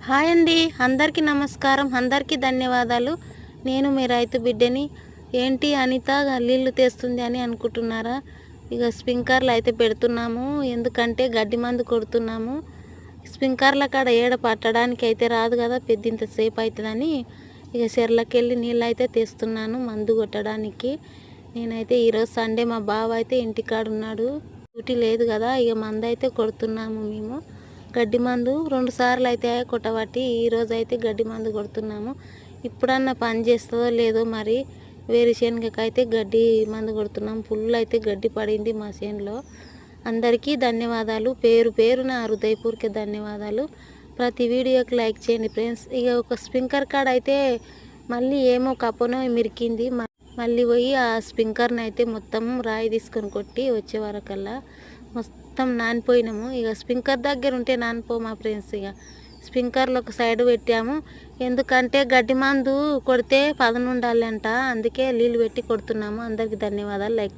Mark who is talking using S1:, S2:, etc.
S1: Hi అండి, అందరికీ నమస్కారం, అందరికీ ధన్యవాదాలు. నేను మీ రైతు బిడ్డని. ఏంటి అనిత నీళ్ళు తెస్తుంది అని అనుకుంటున్నారా? ఇక స్ప్రింక్లర్లు అయితే పెడుతున్నాము, ఎందుకంటే గడ్డి మందు కొడుతున్నాము. స్ప్రింక్లర్ల కాడ ఏడ పట్టడానికి అయితే రాదు కదా, పెద్దింతసేపు అవుతుందని ఇక చెర్లకి వెళ్ళి నీళ్ళు అయితే తెస్తున్నాను మందు కొట్టడానికి. నేనైతే ఈరోజు సండే, మా బావ అయితే ఇంటికాడ ఉన్నాడు, డ్యూటీ లేదు కదా, ఇక మందు అయితే కొడుతున్నాము మేము. గడ్డి మందు 2 సార్లు అయితే కొట్టబట్టి ఈరోజు అయితే గడ్డి మందు కొడుతున్నాము. ఇప్పుడన్నా పని చేస్తుందో లేదో మరి. వేరుశనగకి అయితే గడ్డి మందు కొడుతున్నాము. ఫుల్ అయితే గడ్డి పడింది మా చేనులో. అందరికీ ధన్యవాదాలు, పేరు పేరున హృదయపూర్వక ధన్యవాదాలు. ప్రతి వీడియోకి లైక్ చేయండి ఫ్రెండ్స్. ఇక ఒక స్ప్రింక్లర్ కాడ అయితే మళ్ళీ ఏమో కప్పనో మిరికింది. మళ్ళీ పోయి ఆ స్ప్రింక్లర్ని అయితే మొత్తం రాయి తీసుకొని కొట్టి వచ్చే వరకల్లా మొత్తం నానిపోయినాము. ఇక స్ప్రింక్లర్ దగ్గర ఉంటే నానిపోమా ఫ్రెండ్స్. ఇక స్ప్రింక్లర్లు ఒక సైడ్ పెట్టాము, ఎందుకంటే గడ్డి మందు కొడితే పదను ఉండాలంట, అందుకే నీళ్ళు పెట్టి కొడుతున్నాము. అందరికీ ధన్యవాదాలు. లైక్